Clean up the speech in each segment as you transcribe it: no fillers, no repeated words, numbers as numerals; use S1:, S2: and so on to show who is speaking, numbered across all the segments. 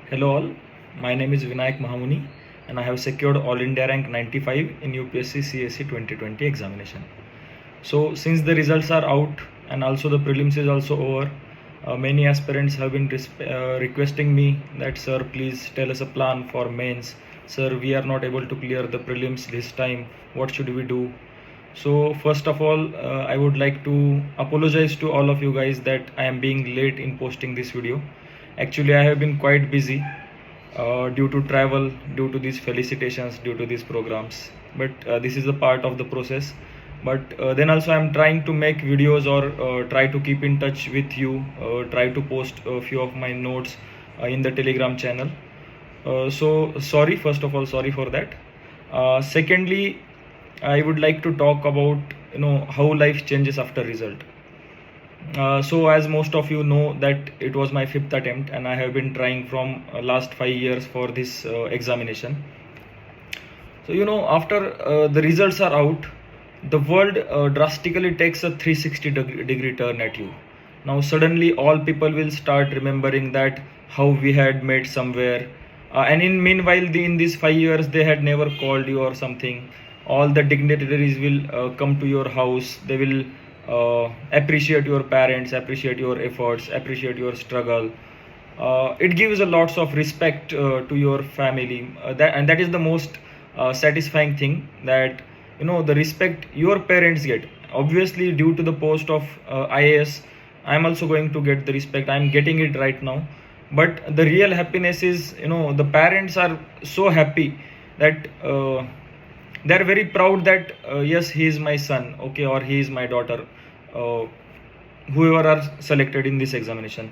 S1: Hello all, my name is Vinayak Mahamuni and I have secured All India rank 95 in UPSC CSE 2020 examination. So since the results are out and also the prelims is also over, many aspirants have been requesting me that sir please tell us a plan for mains. Sir, we are not able to clear the prelims this time, what should we do? So first of all, I would like to apologize to all of you guys that I am being late in posting this video. Actually, I have been quite busy due to travel, due to these felicitations, due to these programs. But this is a part of the process. But then also I'm trying to make videos or try to keep in touch with you, try to post a few of my notes in the Telegram channel. So sorry, first of all, sorry for that. Secondly, I would like to talk about how life changes after result. So as most of you know that it was my fifth attempt and I have been trying from last 5 years for this examination. So after the results are out, the world drastically takes a 360 degree turn at you. Now suddenly all people will start remembering that how we had met somewhere, and in meanwhile in these 5 years they had never called you or something. All the dignitaries will come to your house. They will appreciate your parents, appreciate your efforts, appreciate your struggle. It gives a lots of respect to your family, that is the most satisfying thing, that the respect your parents get. Obviously due to the post of IAS, I'm also going to get the respect. I'm getting it right now, but the real happiness is the parents are so happy that they're very proud that yes, he is my son, okay, or he is my daughter, whoever are selected in this examination.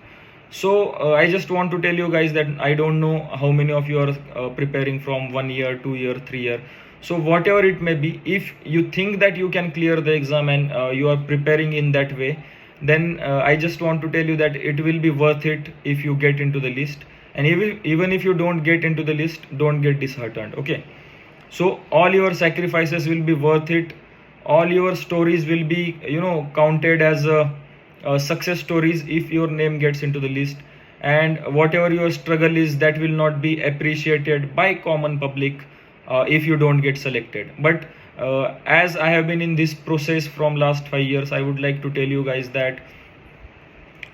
S1: So I just want to tell you guys that I don't know how many of you are preparing from 1 year, 2 year, 3 year. So whatever it may be, if you think that you can clear the exam and you are preparing in that way, then I just want to tell you that it will be worth it if you get into the list. And even if you don't get into the list, don't get disheartened, okay? So all your sacrifices will be worth it. All your stories will be counted as success stories if your name gets into the list. And whatever your struggle is, that will not be appreciated by common public if you don't get selected. But as I have been in this process from last 5 years, I would like to tell you guys that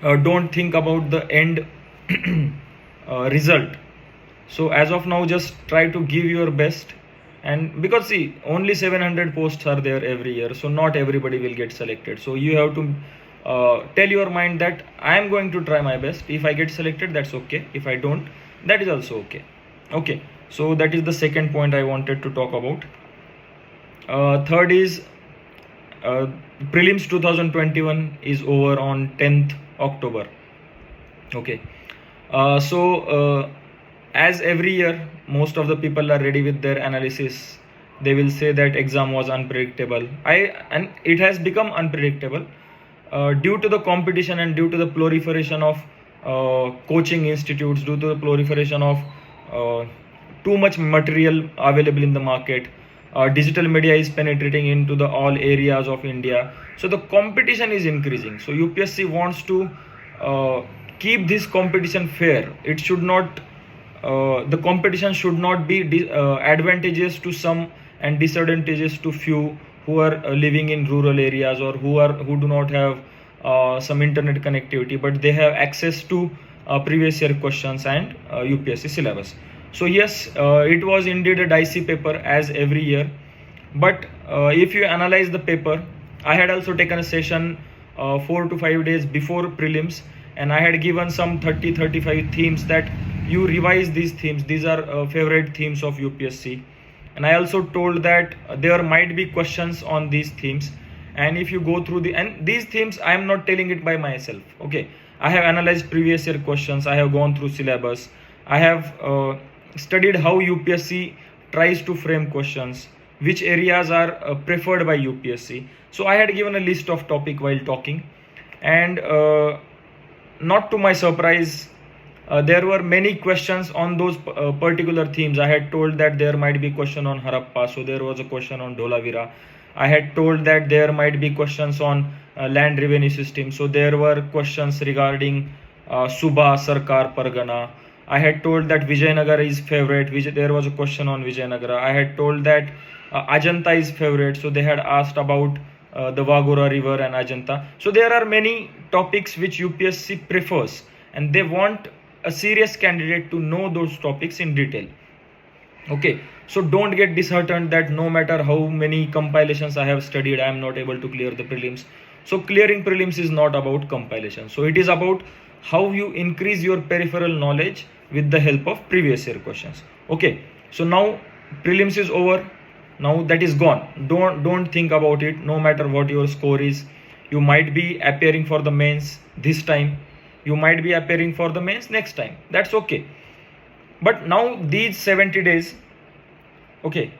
S1: don't think about the end result. So as of now, just try to give your best. And because see, only 700 posts are there every year, so not everybody will get selected. So you have to tell your mind that I am going to try my best. If I get selected, that's okay. If I don't, that is also okay. Okay, so that is the second point I wanted to talk about. Third is prelims 2021 is over on 10th October. Okay, so as every year, most of the people are ready with their analysis. They will say that exam was unpredictable. And it has become unpredictable due to the competition and due to the proliferation of coaching institutes, due to the proliferation of too much material available in the market. Digital media is penetrating into the all areas of India. So the competition is increasing. So UPSC wants to keep this competition fair. It should not the competition should not be advantageous to some and disadvantageous to few who are living in rural areas, or who do not have some internet connectivity, but they have access to previous year questions and UPSC syllabus. So yes, it was indeed a dicey paper as every year, but if you analyze the paper, I had also taken a session 4 to 5 days before prelims, and I had given some 30-35 themes that you revise these themes. These are favorite themes of UPSC. And I also told that there might be questions on these themes. And if you go through and these themes, I am not telling it by myself. Okay, I have analyzed previous year questions. I have gone through syllabus. I have studied how UPSC tries to frame questions, which areas are preferred by UPSC. So I had given a list of topic while talking, and not to my surprise, there were many questions on those particular themes. I had told that there might be question on Harappa, so there was a question on Dholavira. I had told that there might be questions on land revenue system, so there were questions regarding Suba, Sarkar, Pargana. I had told that Vijayanagara is favorite. There was a question on Vijayanagara. I had told that Ajanta is favorite. So they had asked about the Wagora river and Ajanta. So there are many topics which UPSC prefers, and they want a serious candidate to know those topics in detail. Okay, so don't get disheartened that no matter how many compilations I have studied, I am not able to clear the prelims. So clearing prelims is not about compilation. So it is about how you increase your peripheral knowledge with the help of previous year questions. Okay, so now prelims is over. Now that is gone. Don't think about it. No matter what your score is, you might be appearing for the mains this time. You might be appearing for the mains next time. That's okay. But now these 70 days, okay,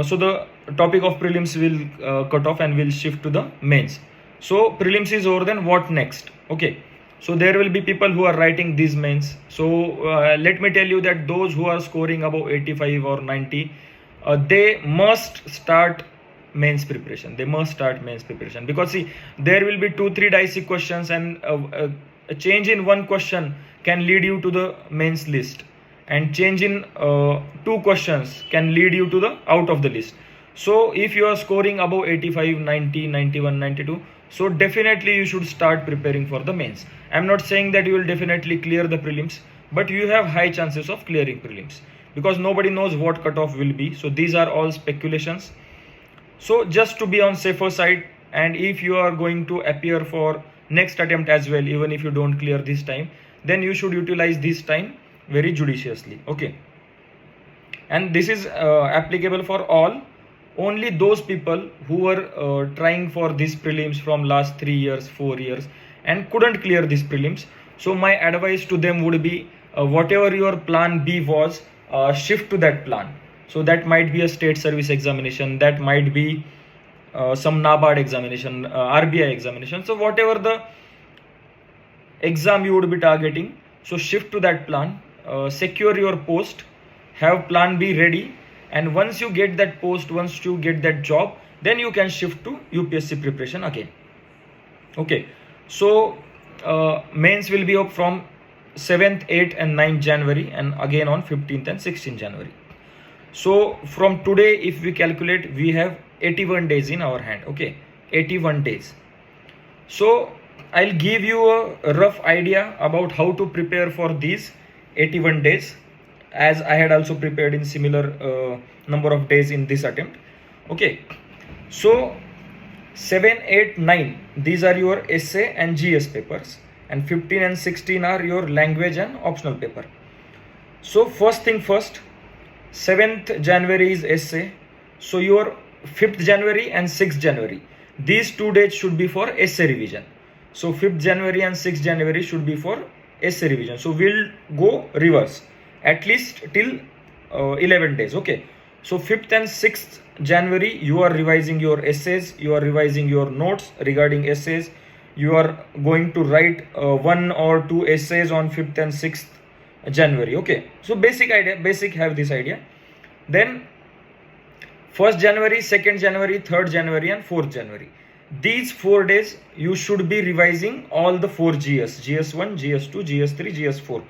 S1: so the topic of prelims will cut off and will shift to the mains. So prelims is over, then what next? Okay, so there will be people who are writing these mains. So let me tell you that those who are scoring above 85 or 90, they must start mains preparation. They must start mains preparation, because see, there will be 2-3 dicey questions, and a change in one question can lead you to the mains list, and change in 2 questions can lead you to the out of the list. So if you are scoring above 85, 90, 91, 92, so definitely you should start preparing for the mains. I'm not saying that you will definitely clear the prelims, but you have high chances of clearing prelims, because nobody knows what cutoff will be. So these are all speculations. So just to be on safer side, and if you are going to appear for next attempt as well, even if you don't clear this time, then you should utilize this time very judiciously. Okay, and this is applicable for all. Only those people who were trying for these prelims from last 3 years, 4 years, and couldn't clear these prelims. So my advice to them would be, whatever your plan B was, shift to that plan. So that might be a state service examination, that might be some NABARD examination, RBI examination. So whatever the exam you would be targeting, so shift to that plan, secure your post, have plan B ready, and once you get that post, once you get that job, then you can shift to UPSC preparation again. Okay, so mains will be up from 7th, 8th and 9th January, and again on 15th and 16th January. So from today, if we calculate, we have 81 days in our hand. Okay, 81 days. So I'll give you a rough idea about how to prepare for these 81 days, as I had also prepared in similar number of days in this attempt. Okay, so 7, 8, 9, these are your essay and GS papers, and 15 and 16 are your language and optional paper. So first thing first, 7th January is essay. So your 5th January and 6th January, these 2 days should be for essay revision. So 5th January and 6th January should be for essay revision. So we'll go reverse, at least till 11 days. Okay, so 5th and 6th January, you are revising your essays, you are revising your notes regarding essays. You are going to write 1 or 2 essays on 5th and 6th January. Okay, so basic idea, have this idea. Then 1st January, 2nd January, 3rd January and 4th January, these 4 days you should be revising all the 4 GS, GS1, GS2, GS3, GS4.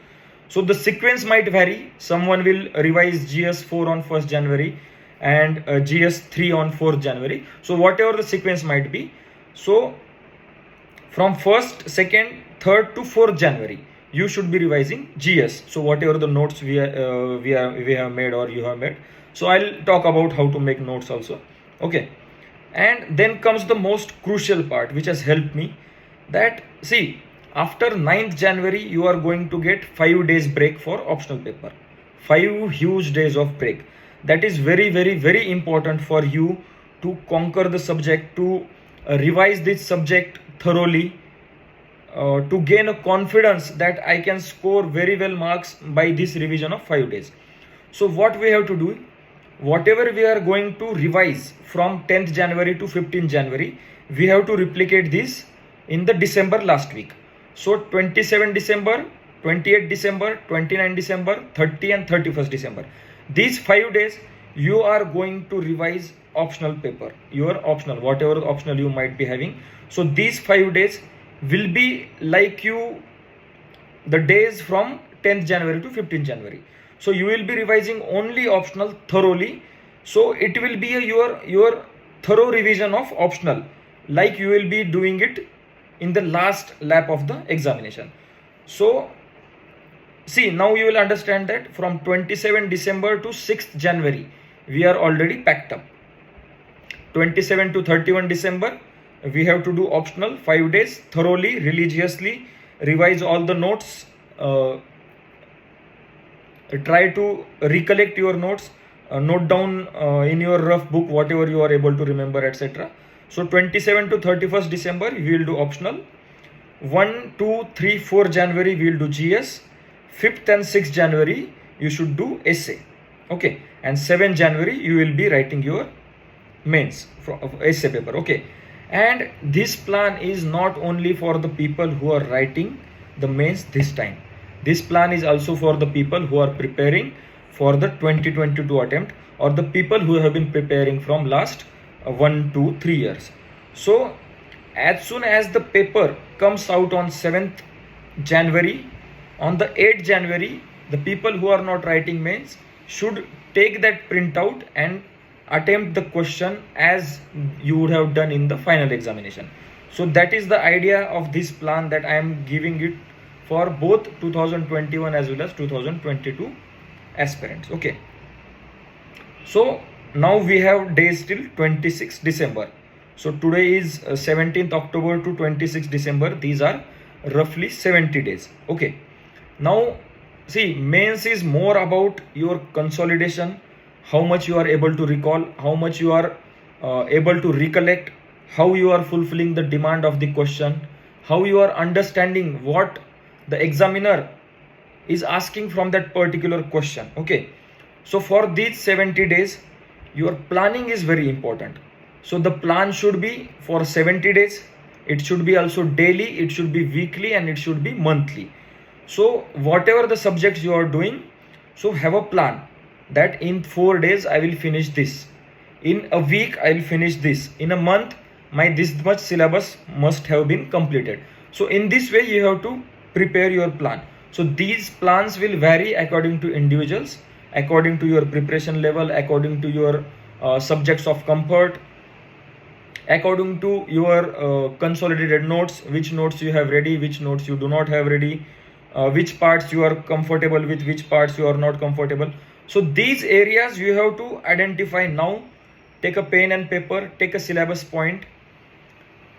S1: So the sequence might vary. Someone will revise GS4 on 1st January and GS3 on 4th January. So whatever the sequence might be, so from 1st, 2nd, 3rd to 4th January, you should be revising GS. So whatever the notes we have made or you have made. So I'll talk about how to make notes also. Okay, and then comes the most crucial part, which has helped me. That, see, after 9th January, you are going to get 5 days break for optional paper. 5 huge days of break. That is very, very, very important for you to conquer the subject, to revise this subject thoroughly, to gain a confidence that I can score very well marks by this revision of 5 days. So what we have to do, whatever we are going to revise from 10th January to 15th January, we have to replicate this in the December last week. So 27 December, 28 December, 29 December, 30 and 31st December. These 5 days you are going to revise optional paper, your optional, whatever optional you might be having. So these 5 days will be like you the days from 10th January to 15th January. So you will be revising only optional thoroughly. So it will be your thorough revision of optional, like you will be doing it in the last lap of the examination. So see, now you will understand that from 27 December to 6th January, we are already packed up. 27 to 31 December, we have to do optional 5 days, thoroughly, religiously, revise all the notes, try to recollect your notes, note down in your rough book whatever you are able to remember, etc. So 27 to 31st December, we will do optional. 1, 2, 3, 4 January, we will do GS. 5th and 6th January, you should do essay. Okay. And 7th January, you will be writing your mains from essay paper. Okay. And this plan is not only for the people who are writing the mains this time. This plan is also for the people who are preparing for the 2022 attempt, or the people who have been preparing from last 1, 2, 3 years. So as soon as the paper comes out on 7th January, on the 8th January, the people who are not writing mains should take that printout and attempt the question as you would have done in the final examination. So that is the idea of this plan, that I am giving it for both 2021 as well as 2022 aspirants. Okay. So now we have days till 26th December. So today is 17th October to 26th December. These are roughly 70 days. Okay. Now see, mains is more about your consolidation, how much you are able to recall, how much you are able to recollect, how you are fulfilling the demand of the question, how you are understanding what the examiner is asking from that particular question. Okay. So for these 70 days, your planning is very important. So the plan should be for 70 days. It should be also daily, it should be weekly, and it should be monthly. So whatever the subjects you are doing, so have a plan that in 4 days I will finish this. In a week I will finish this. In a month, my this much syllabus must have been completed. So in this way you have to prepare your plan. So these plans will vary according to individuals, according to your preparation level, according to your subjects of comfort, according to your consolidated notes, which notes you have ready, which notes you do not have ready, which parts you are comfortable with, which parts you are not comfortable. So these areas you have to identify now. Take a pen and paper, take a syllabus point,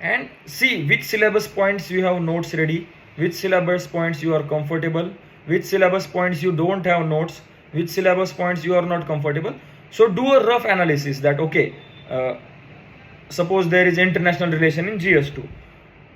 S1: and see which syllabus points you have notes ready, which syllabus points you are comfortable, which syllabus points you don't have notes, which syllabus points you are not comfortable. So do a rough analysis that, okay, suppose there is international relation in GS2.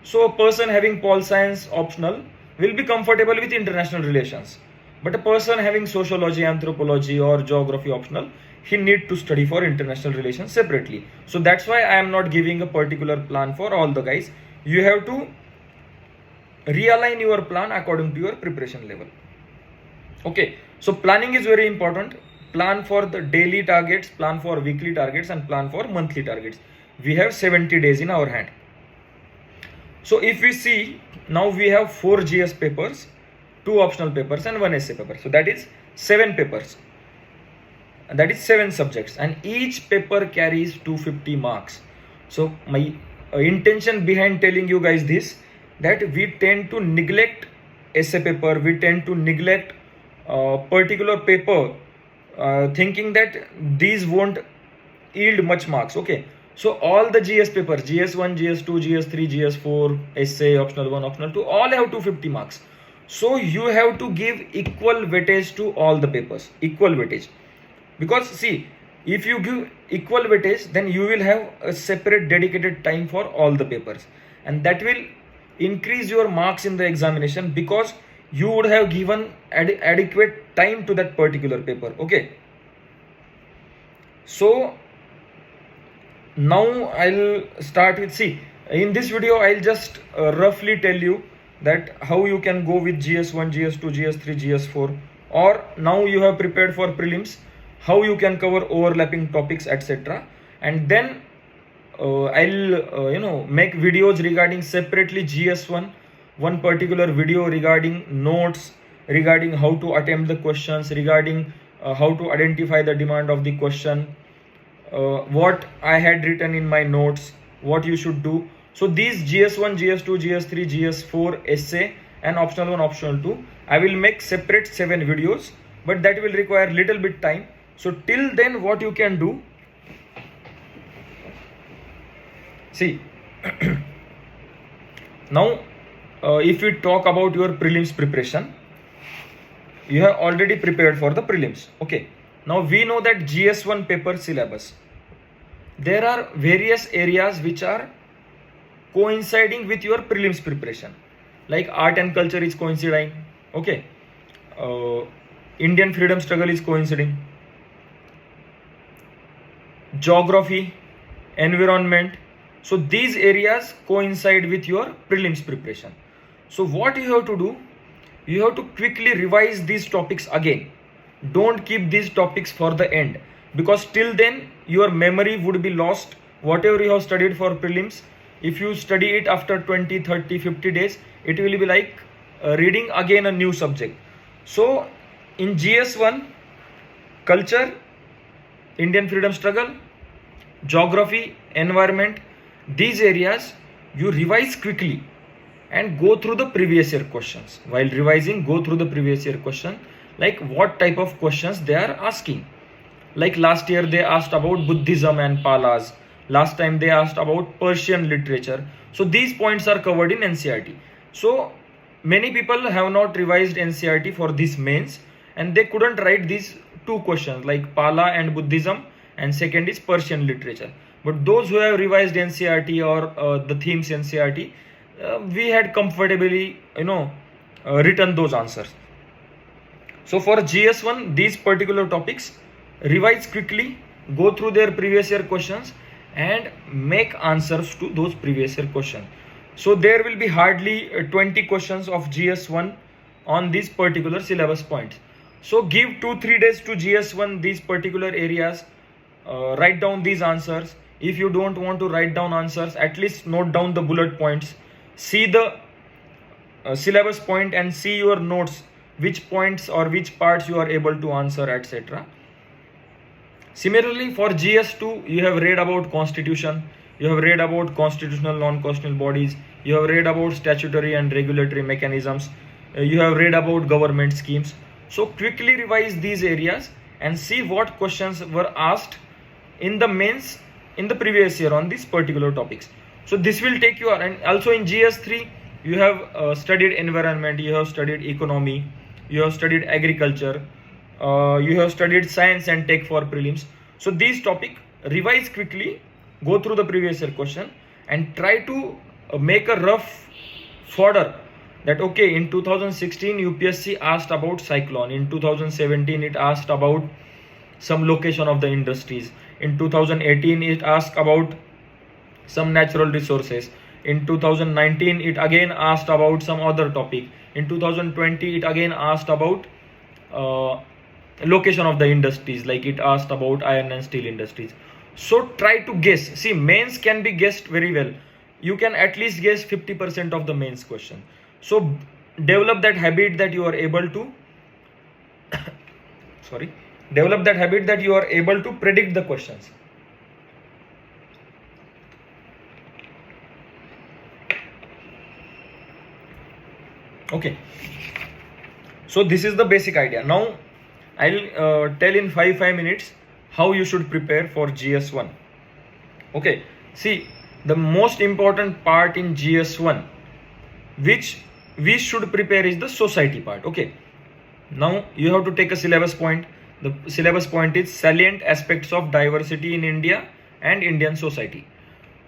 S1: So a person having pol science optional will be comfortable with international relations. But a person having sociology, anthropology, or geography optional, he need to study for international relations separately. So that's why I am not giving a particular plan for all the guys. You have to realign your plan according to your preparation level. Okay, so planning is very important. Plan for the daily targets, plan for weekly targets, and plan for monthly targets. We have 70 days in our hand. So if we see, now we have 4 GS papers, 2 optional papers, and 1 essay paper. So that is 7 papers. That is 7 subjects, and each paper carries 250 marks. So my intention behind telling you guys this, that we tend to neglect essay paper, we tend to neglect particular paper, thinking that these won't yield much marks. Okay, so all the GS papers, GS1, GS2, GS3, GS4, essay, optional 1, optional 2, all have 250 marks. So you have to give equal weightage to all the papers, equal weightage. Because see, if you give equal weightage, then you will have a separate dedicated time for all the papers, and that will increase your marks in the examination, because you would have given adequate time to that particular paper. Okay, so now I'll start with, see, in this video I'll just roughly tell you that how you can go with GS1, GS2, GS3, GS4, or now you have prepared for prelims, how you can cover overlapping topics, etc. And then I'll make videos regarding separately GS1, one particular video regarding notes, regarding how to attempt the questions, regarding how to identify the demand of the question, what I had written in my notes, what you should do. So these GS1, GS2, GS3, GS4 essay and optional 1, optional 2, I will make separate 7 videos, but that will require little bit time. So till then what you can do, see now if we talk about your prelims preparation, you have already prepared for the prelims. Okay, now we know that GS1 paper syllabus, there are various areas which are coinciding with your prelims preparation, like art and culture is coinciding. Okay, Indian freedom struggle is coinciding, geography, environment. So these areas coincide with your prelims preparation. So what you have to do, you have to quickly revise these topics again. Don't keep these topics for the end, because till then your memory would be lost. Whatever you have studied for prelims, if you study it after 20, 30, 50 days, it will be like reading again a new subject. So in GS1, culture, Indian freedom struggle, geography, environment, these areas you revise quickly and go through the previous year questions. While revising, go through the previous year question, like what type of questions they are asking. Like last year they asked about Buddhism and Palas. Last time they asked about Persian literature. So these points are covered in NCERT. So many people have not revised NCERT for these mains, and they couldn't write these 2 questions, like Pala and Buddhism, and second is Persian literature. But those who have revised NCERT or the themes NCERT, we had comfortably written those answers. So for GS1, these particular topics, revise quickly, go through their previous year questions and make answers to those previous year questions. So there will be hardly 20 questions of GS1 on these particular syllabus points. So give 2-3 days to GS1, these particular areas, write down these answers. If you don't want to write down answers, at least note down the bullet points, see the syllabus point and see your notes, which points or which parts you are able to answer, etc. Similarly, for GS2, you have read about constitution, you have read about constitutional, non-constitutional bodies, you have read about statutory and regulatory mechanisms, you have read about government schemes. So quickly revise these areas and see what questions were asked in the mains in the previous year on these particular topics. So this will take you, and also in GS3, you have studied environment, you have studied economy, you have studied agriculture, you have studied science and tech for prelims. So these topic, revise quickly, go through the previous year question and try to make a rough fodder that okay, in 2016 UPSC asked about cyclone, in 2017 it asked about some location of the industries, in 2018 it asked about some natural resources, in 2019 it again asked about some other topic, in 2020 it again asked about location of the industries, like it asked about iron and steel industries. So try to guess. See, mains can be guessed very well. You can at least guess 50% of the mains question. So develop that habit that you are able to develop that habit that you are able to predict the questions. Okay, so this is the basic idea. Now I'll tell in 5 minutes how you should prepare for GS1. Okay, see, the most important part in GS1 which we should prepare is the society part. Okay, now you have to take a syllabus point. The syllabus point is salient aspects of diversity in India and Indian society.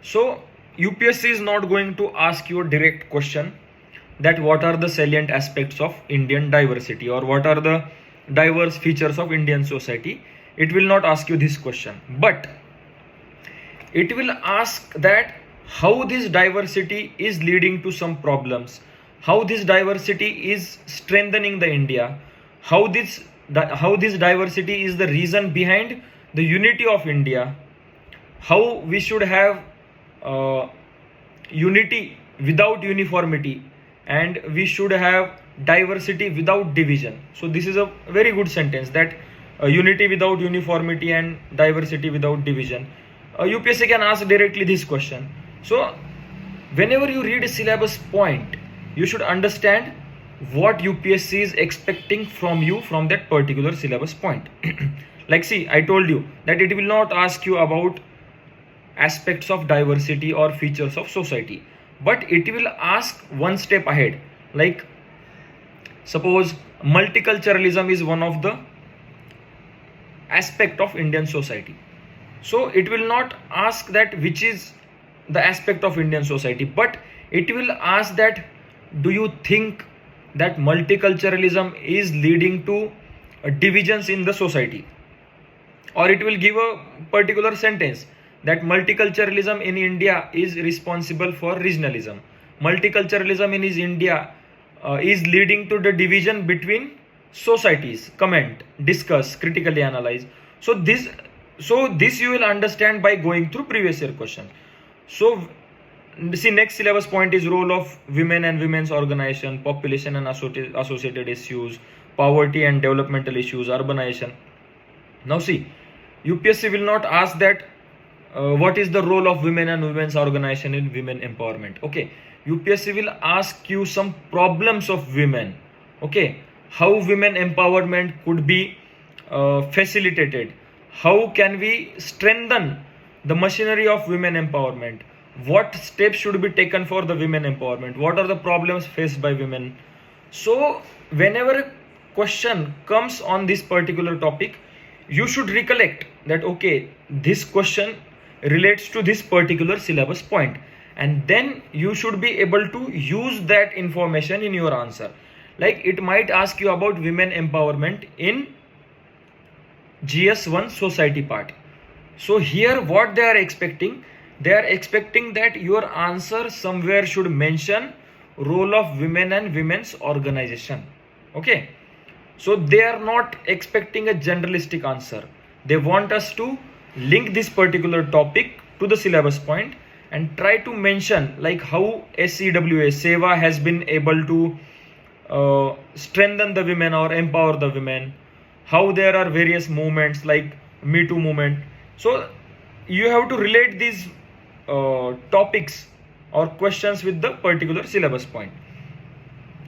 S1: So UPSC is not going to ask you a direct question that what are the salient aspects of Indian diversity or what are the diverse features of Indian society. It will not ask you this question, but it will ask that how this diversity is leading to some problems, how this diversity is strengthening the India, how this diversity is the reason behind the unity of India, how we should have unity without uniformity, and we should have diversity without division. So this is a very good sentence, that unity without uniformity and diversity without division. UPSC can ask directly this question. So whenever you read a syllabus point, you should understand what UPSC is expecting from you from that particular syllabus point. Like, see, I told you that it will not ask you about aspects of diversity or features of society, but it will ask one step ahead. Like, suppose multiculturalism is one of the aspect of Indian society. So it will not ask that which is the aspect of Indian society, but it will ask that, do you think that multiculturalism is leading to divisions in the society? Or it will give a particular sentence that multiculturalism in India is responsible for regionalism. Multiculturalism in India is leading to the division between societies. Comment, discuss, critically analyze. So this you will understand by going through previous year question. So see, next syllabus point is role of women and women's organization, population and associated issues, poverty and developmental issues, urbanization. Now see, UPSC will not ask that what is the role of women and women's organization in women empowerment. Okay, UPSC will ask you some problems of women. Okay, how women empowerment could be facilitated. How can we strengthen the machinery of women empowerment? What steps should be taken for the women empowerment? What are the problems faced by women? So whenever a question comes on this particular topic, you should recollect that, okay, this question relates to this particular syllabus point, and then you should be able to use that information in your answer. Like, it might ask you about women empowerment in GS1 society part. So here what they are expecting that your answer somewhere should mention role of women and women's organization. Okay, so they are not expecting a generalistic answer. They want us to link this particular topic to the syllabus point and try to mention like how SEWA SEWA has been able to strengthen the women or empower the women, how there are various movements like Me Too movement. So you have to relate these topics or questions with the particular syllabus point.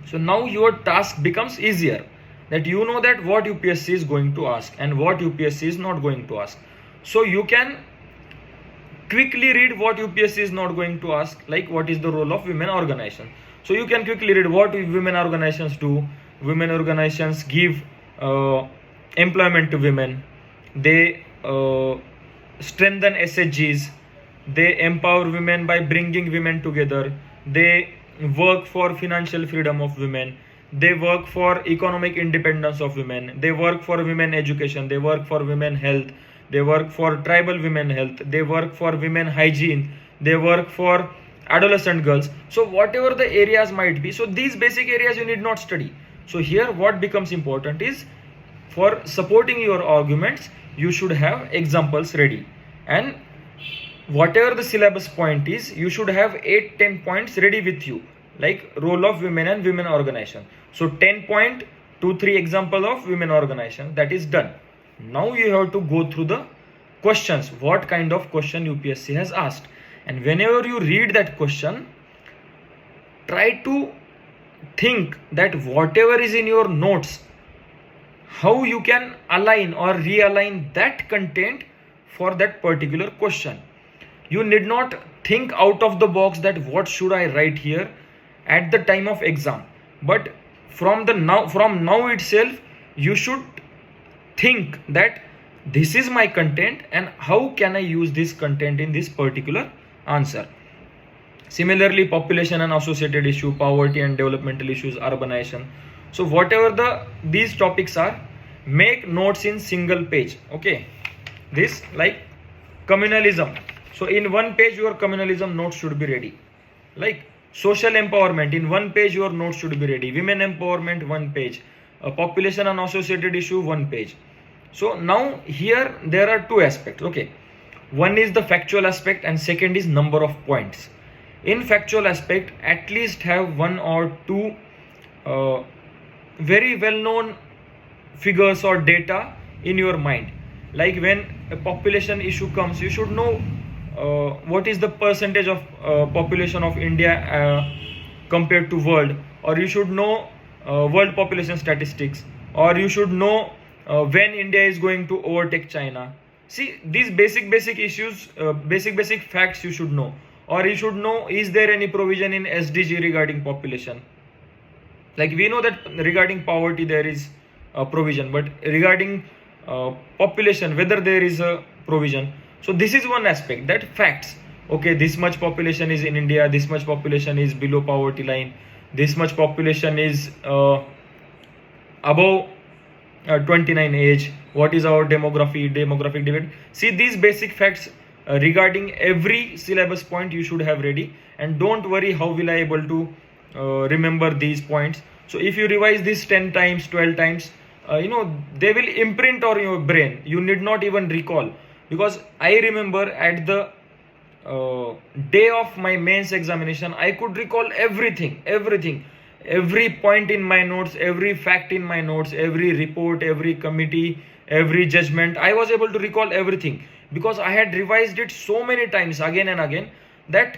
S1: So now your task becomes easier, that you know that what UPSC is going to ask and what UPSC is not going to ask. So you can quickly read what UPSC is not going to ask, like what is the role of women organization. So you can quickly read what women organizations do. Women organizations give employment to women. They strengthen SHGs. They empower women by bringing women together. They work for financial freedom of women. They work for economic independence of women. They work for women education. They work for women health. They work for tribal women health. They work for women hygiene. They work for adolescent girls. So whatever the areas might be, so these basic areas you need not study. So here what becomes important is, for supporting your arguments, you should have examples ready. And whatever the syllabus point is, you should have 8-10 points ready with you, like role of women and women organization. So 10 point, 2-3 example of women organization, that is done. Now you have to go through the questions, what kind of question UPSC has asked. And whenever you read that question, try to think that whatever is in your notes, how you can align or realign that content for that particular question. You need not think out of the box that what should I write here at the time of exam, but from now itself you should think that this is my content and how can I use this content in this particular answer. Similarly, population and associated issue, poverty and developmental issues, urbanization. So whatever these topics are, make notes in single page. Okay, this like communalism. So in one page your communalism notes should be ready. Like social empowerment, in one page your notes should be ready. Women empowerment, one page. Population and associated issue, one page. So now here there are two aspects. Okay, one is the factual aspect and second is number of points. in factual aspect, at least have one or two very well known figures or data in your mind. Like when a population issue comes, you should know what is the percentage of population of India compared to world, or you should know world population statistics, or you should know when India is going to overtake China. See, these basic issues, basic facts you should know. Or you should know, is there any provision in SDG regarding population? Like we know that regarding poverty there is a provision, but regarding population, whether there is a provision. So this is one aspect, that facts. Okay, this much population is in India, this much population is below poverty line, this much population is above 29 age, what is our demographic dividend. See, these basic facts regarding every syllabus point you should have ready, and don't worry how will I able to remember these points. So if you revise this 10 times, 12 times, they will imprint on your brain. You need not even recall, because I remember at the day of my mains examination, I could recall everything, every point in my notes, every fact in my notes, every report, every committee, every judgment. I was able to recall everything because I had revised it so many times again and again that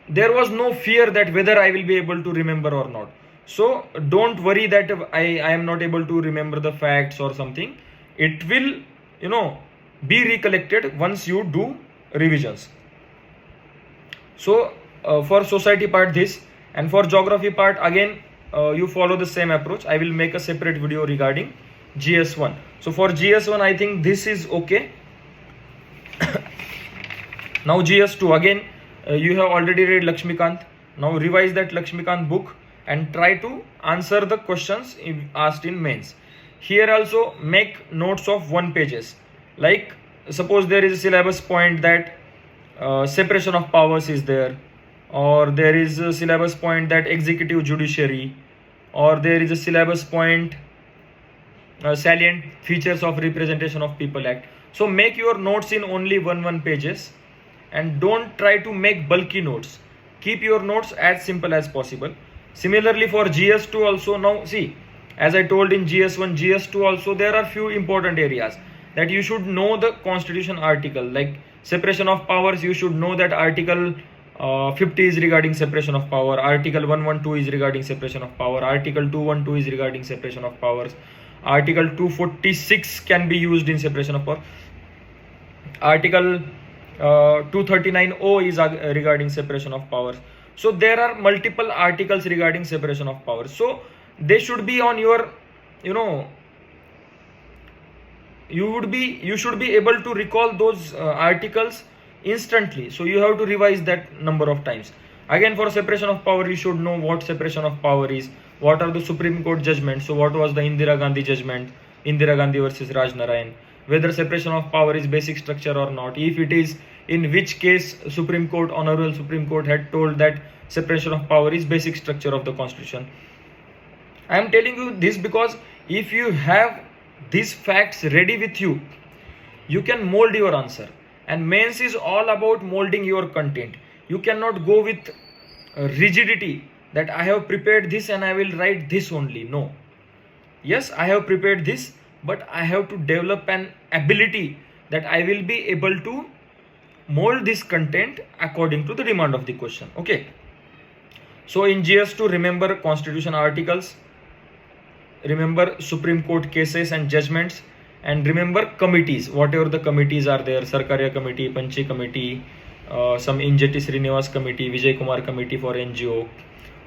S1: there was no fear that whether I will be able to remember or not. So don't worry that I am not able to remember the facts or something. It will, be recollected once you do revisions. So for society part this, and for geography part again you follow the same approach. I will make a separate video regarding GS1. So for GS1 I think this is okay. Now GS2 again, you have already read Lakshmikant. Now revise that Lakshmikant book and try to answer the questions asked in mains. Here also make notes of 1 pages. Like suppose there is a syllabus point that separation of powers is there, or there is a syllabus point that executive judiciary, or there is a syllabus point salient features of representation of people act. So make your notes in only one pages, and don't try to make bulky notes. Keep your notes as simple as possible. Similarly for GS2 also, now see, as I told in GS1, GS2 also there are few important areas that you should know. The constitution article, like separation of powers, you should know that article 50 is regarding separation of power, article 112 is regarding separation of power, article 212 is regarding separation of powers, article 246 can be used in separation of power, article 239O is regarding separation of powers. So there are multiple articles regarding separation of powers. So they should be on your, you should be able to recall those articles instantly. So you have to revise that number of times. Again for separation of power, you should know what separation of power is, what are the Supreme Court judgments. So what was the Indira Gandhi judgment, Indira Gandhi versus Raj Narayan, whether separation of power is basic structure or not. If it is, in which case Supreme Court, Honorable Supreme Court had told that separation of power is basic structure of the constitution. I am telling you this because if you have these facts ready with you, you can mold your answer. And mains is all about molding your content. You cannot go with rigidity that I have prepared this and I will write this only. No. Yes, I have prepared this, but I have to develop an ability that I will be able to mold this content according to the demand of the question. Okay. So in GS2, remember constitution articles, remember Supreme Court cases and judgments, and remember committees, whatever the committees are there, Sarkaria committee, Panchi committee, some Injeti Srinivas committee, Vijay Kumar committee for NGO.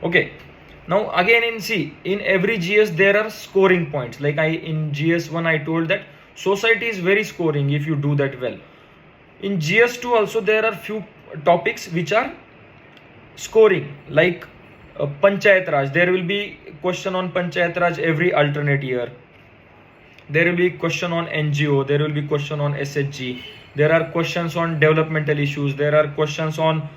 S1: Okay. Now again in every GS there are scoring points. Like in GS1 I told that society is very scoring if you do that well. In GS2 also there are few topics which are scoring, like Panchayat Raj. There will be question on Panchayat Raj every alternate year. There will be question on NGO, there will be question on SHG, there are questions on developmental issues, there are questions on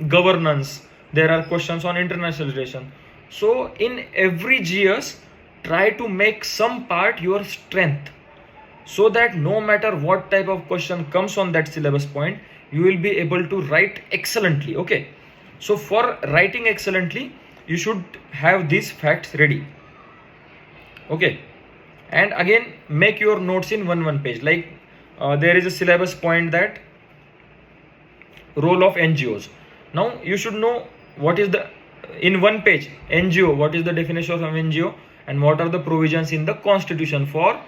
S1: governance, there are questions on international relation. So in every GS, try to make some part your strength, so that no matter what type of question comes on that syllabus point, you will be able to write excellently. Okay, so for writing excellently, you should have these facts ready. Okay, and again make your notes in one page. Like there is a syllabus point that role of NGOs. Now you should know what is the, in one page, NGO, what is the definition of NGO and what are the provisions in the constitution for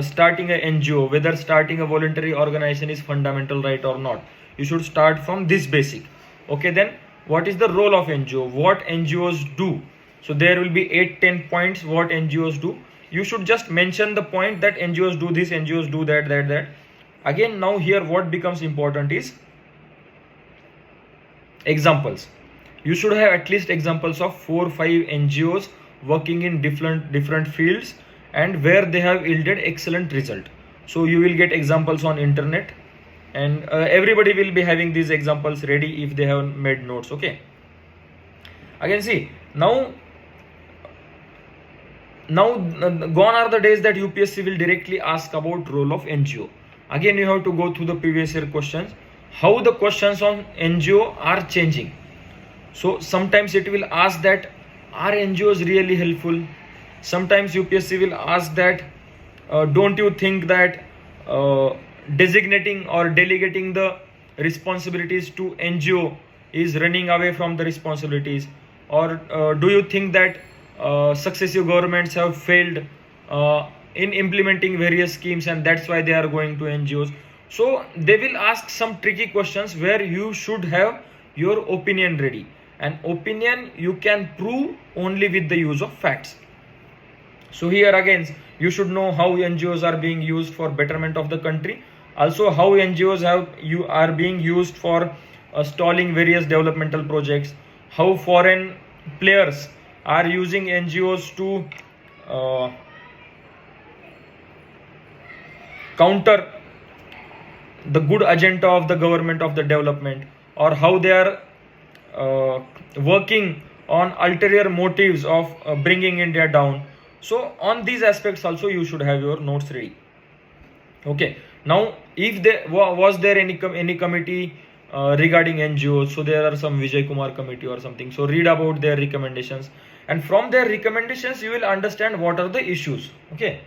S1: starting a NGO, whether starting a voluntary organization is fundamental right or not. You should start from this basic. Okay, then what is the role of NGO, what NGOs do. So there will be 8-10 points what NGOs do. You should just mention the point that NGOs do this, NGOs do that. Again, now here what becomes important is examples. You should have at least examples of 4-5 NGOs working in different fields and where they have yielded excellent result. So you will get examples on internet, and everybody will be having these examples ready if they have made notes. Okay, again see, now gone are the days that UPSC will directly ask about role of NGO. Again you have to go through the previous year questions, how the questions on NGO are changing. So sometimes it will ask that are NGOs really helpful. Sometimes UPSC will ask that don't you think that designating or delegating the responsibilities to NGO is running away from the responsibilities, or do you think that successive governments have failed in implementing various schemes and that's why they are going to NGOs. So they will ask some tricky questions where you should have your opinion ready, and opinion you can prove only with the use of facts. So here again you should know how NGOs are being used for betterment of the country, also how NGOs are being used for stalling various developmental projects, how foreign players are using NGOs to counter the good agenda of the government of the development, or how they are working on ulterior motives of bringing India down. So on these aspects also you should have your notes ready. Okay, now if there was there any committee regarding NGOs, so there are some Vijay Kumar committee or something, so read about their recommendations, and from their recommendations you will understand what are the issues. Okay,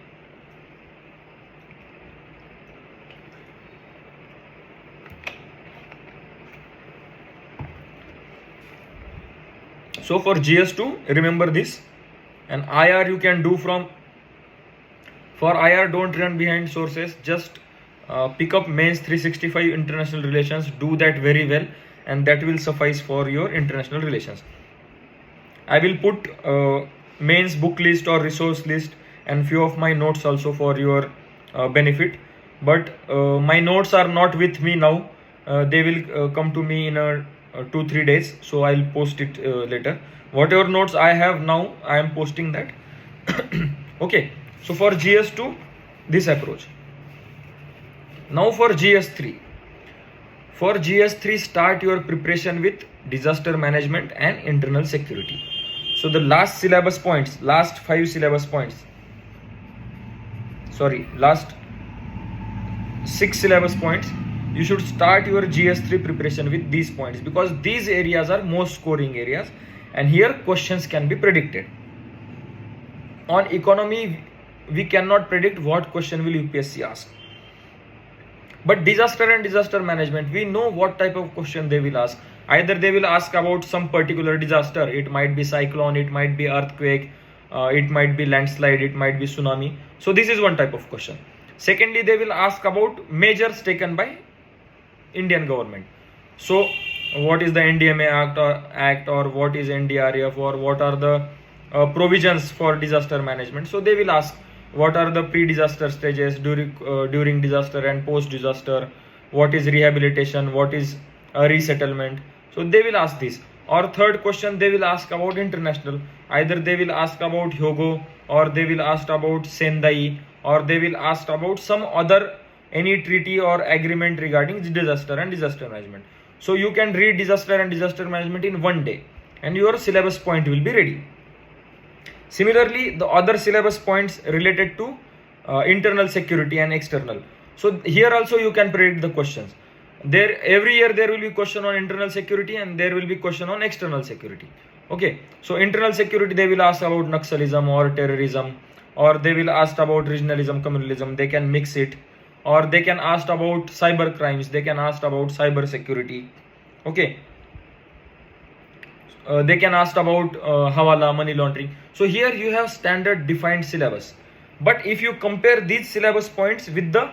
S1: so for GS2 remember this, and IR you can do from, for IR don't run behind sources, just pick up mains 365 international relations, do that very well, and that will suffice for your international relations. I will put mains book list or resource list and few of my notes also for your benefit, but my notes are not with me now. They will come to me in 2-3 days, so I'll post it later. Whatever notes I have now, I am posting that. Okay, so for GS2 this approach. Now for GS3. For GS3 start your preparation with disaster management and internal security. So the last 5 syllabus points, last 6 syllabus points, you should start your GS3 preparation with these points, because these areas are most scoring areas and here questions can be predicted. On economy we cannot predict what question will UPSC ask, but disaster and disaster management we know what type of question they will ask. Either they will ask about some particular disaster, it might be cyclone, it might be earthquake, it might be landslide, it might be tsunami. So this is one type of question. Secondly, they will ask about measures taken by Indian government. So what is the NDMA act or what is NDRF, or what are the provisions for disaster management. So they will ask what are the pre-disaster stages, during disaster and post-disaster, what is rehabilitation, what is resettlement. So they will ask this. Or third question, they will ask about international. Either they will ask about Hyogo, or they will ask about Sendai, or they will ask about some other any treaty or agreement regarding disaster and disaster management. So you can read disaster and disaster management in one day and your syllabus point will be ready. Similarly, the other syllabus points related to internal security and external. So here also you can predict the questions. There every year there will be question on internal security and there will be question on external security. Okay, so internal security they will ask about Naxalism or terrorism, or they will ask about regionalism, communalism. They can mix it, or they can ask about cyber crimes. They can ask about cyber security. Okay, they can ask about hawala, money laundering. So here you have standard defined syllabus. But if you compare these syllabus points with the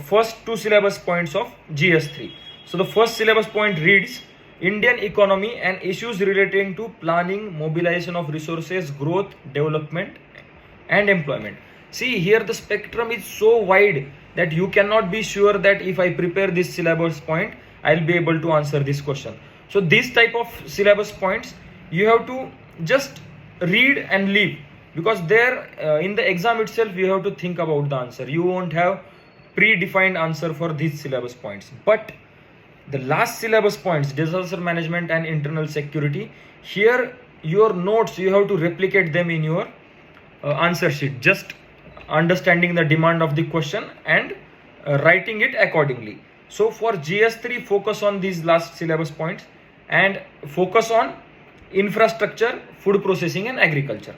S1: first two syllabus points of GS3. So the first syllabus point reads Indian economy and issues relating to planning, mobilization of resources, growth, development and employment. See here the spectrum is so wide that you cannot be sure that if I prepare this syllabus point, I'll be able to answer this question. So this type of syllabus points you have to just read and leave, because there in the exam itself you have to think about the answer. You won't have predefined answer for these syllabus points. But the last syllabus points, disaster management and internal security, here your notes you have to replicate them in your answer sheet, just understanding the demand of the question and writing it accordingly. So for GS3 focus on these last syllabus points and focus on infrastructure, food processing and agriculture.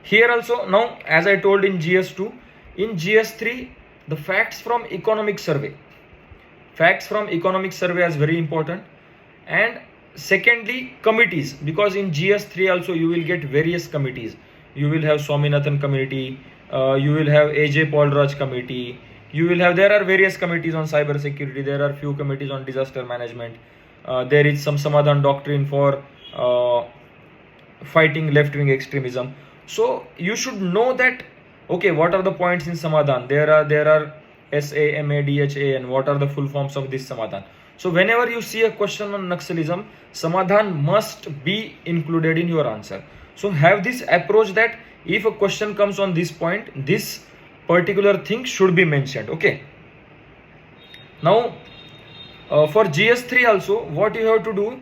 S1: Here also, now as I told in GS2, in GS3 the facts from economic survey is very important. And secondly, committees, because in GS3 also you will get various committees. You will have Swaminathan committee, you will have AJ Paul Raj committee, there are various committees on cyber security, there are few committees on disaster management, there is some Samadhan doctrine for fighting left-wing extremism. So you should know that, okay, what are the points in Samadhan? There are SAMADHA, and what are the full forms of this Samadhan? So whenever you see a question on Naxalism, Samadhan must be included in your answer. So have this approach that if a question comes on this point, this particular thing should be mentioned. Okay. Now for GS3 also, what you have to do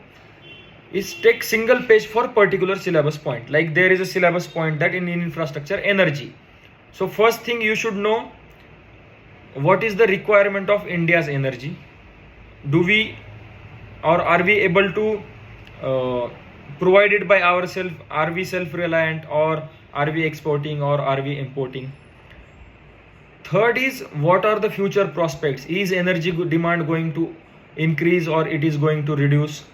S1: is take single page for particular syllabus point. Like there is a syllabus point that in infrastructure, energy. So first thing you should know, what is the requirement of India's energy? Do we or are we able to provide it by ourselves? Are we self-reliant, or are we exporting, or are we importing? Third is, what are the future prospects? Is energy demand going to increase or it is going to reduce?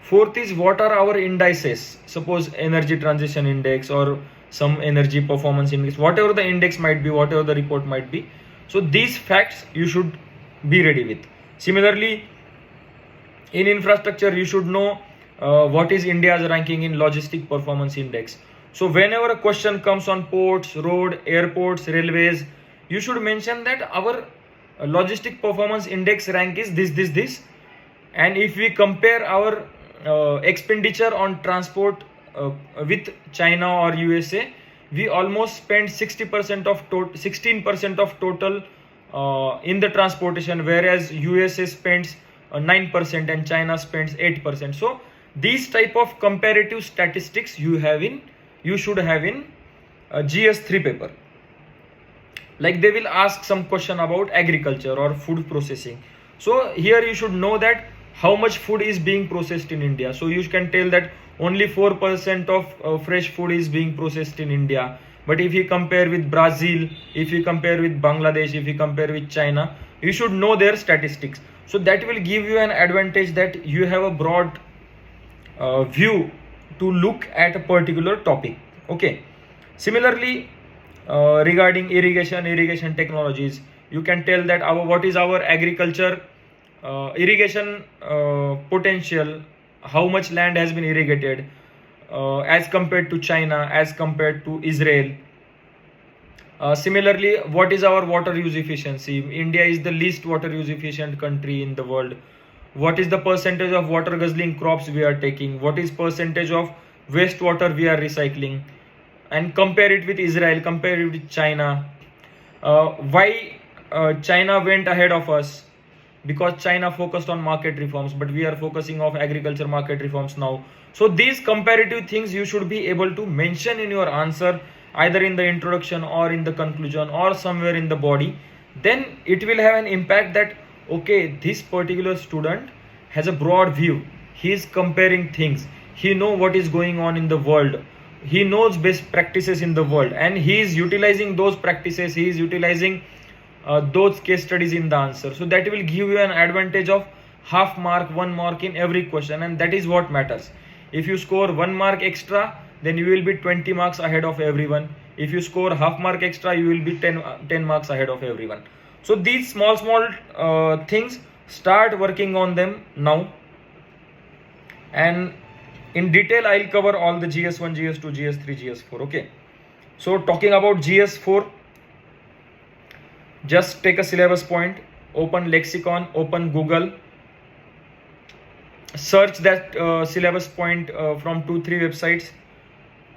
S1: Fourth is, what are our indices? Suppose energy transition index or some energy performance index, whatever the index might be, whatever the report might be. So these facts you should be ready with. Similarly, in infrastructure you should know what is India's ranking in logistic performance index. So whenever a question comes on ports, road, airports, railways, you should mention that our logistic performance index rank is this, and if we compare our expenditure on transport with China or USA, we almost spend 60% of 16% of total in the transportation, whereas USA spends 9% and China spends 8%. So these type of comparative statistics you should have in GS3 paper. Like they will ask some question about agriculture or food processing. So here you should know that how much food is being processed in India. So you can tell that only 4% of fresh food is being processed in India. But if you compare with Brazil, if you compare with Bangladesh, if you compare with China, you should know their statistics. So that will give you an advantage that you have a broad view to look at a particular topic. Okay. Similarly, regarding irrigation technologies, you can tell that what is our agriculture irrigation potential, how much land has been irrigated as compared to China, as compared to Israel. Similarly, what is our water use efficiency? India is the least water use efficient country in the world. What is the percentage of water guzzling crops we are taking? What is percentage of wastewater we are recycling? And compare it with Israel, compare it with China. Why China went ahead of us? Because China focused on market reforms, but we are focusing on agriculture market reforms now. So these comparative things you should be able to mention in your answer, either in the introduction or in the conclusion or somewhere in the body. Then it will have an impact that, okay, this particular student has a broad view, he is comparing things, he know what is going on in the world, he knows best practices in the world, and he is utilizing those practices, he is utilizing those case studies in the answer. So that will give you an advantage of half mark, 1 mark in every question, and that is what matters. If you score 1 mark extra, then you will be 20 marks ahead of everyone. If you score half mark extra, you will be 10 marks ahead of everyone. So these small things, start working on them now, and in detail I'll cover all the GS1, GS2, GS3, GS4. Okay, so talking about GS4, just take a syllabus point, open lexicon, open Google, search that syllabus point from 2-3 websites,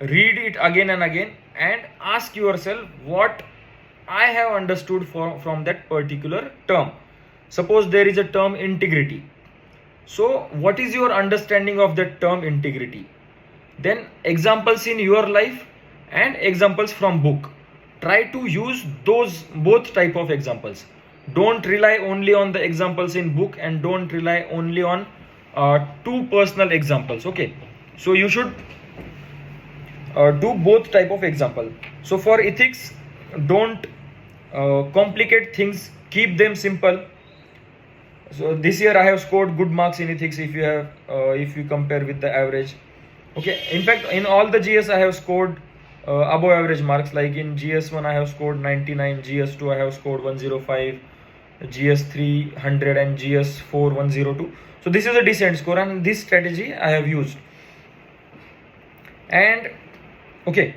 S1: read it again and again, and ask yourself what I have understood from that particular term. Suppose there is a term integrity. So what is your understanding of that term integrity? Then examples in your life and examples from book. Try to use those both type of examples. Don't rely only on the examples in book, and don't rely only on two personal examples. Okay, so you should do both type of example. So for ethics, don't complicate things, keep them simple. So this year I have scored good marks in ethics if you compare with the average. Okay, in fact in all the GS I have scored above average marks. Like in GS1 I have scored 99, GS2 I have scored 105, GS3 100, and GS4 102. So this is a decent score, and this strategy I have used. And okay,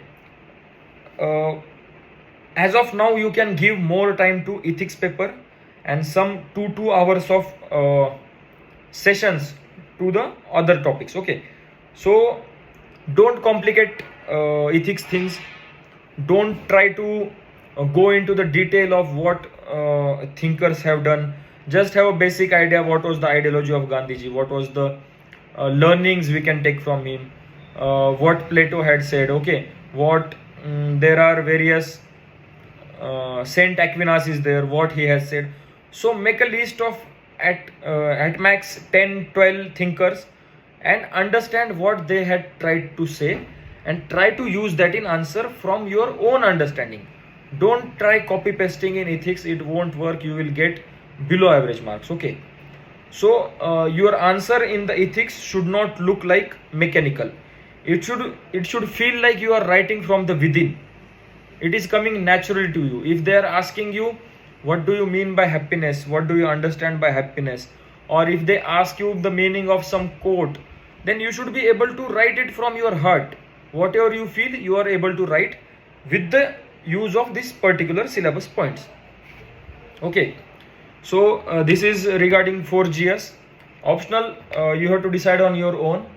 S1: as of now you can give more time to ethics paper and some 2 hours of sessions to the other topics. Okay, so don't complicate ethics things, don't try to go into the detail of what thinkers have done. Just have a basic idea what was the ideology of Gandhiji, what was the learnings we can take from him, what Plato had said. Okay, what there are various Saint Aquinas is there, what he has said. So make a list of at max 10-12 thinkers, and understand what they had tried to say, and try to use that in answer from your own understanding. Don't try copy pasting in ethics, it won't work, you will get below average marks. Okay, so your answer in the ethics should not look like mechanical. It should feel like you are writing from the within. It is coming naturally to you. If they are asking you what do you mean by happiness, what do you understand by happiness, or if they ask you the meaning of some quote, then you should be able to write it from your heart. Whatever you feel, you are able to write with the use of this particular syllabus points. Okay, so this is regarding 4GS. Optional, you have to decide on your own.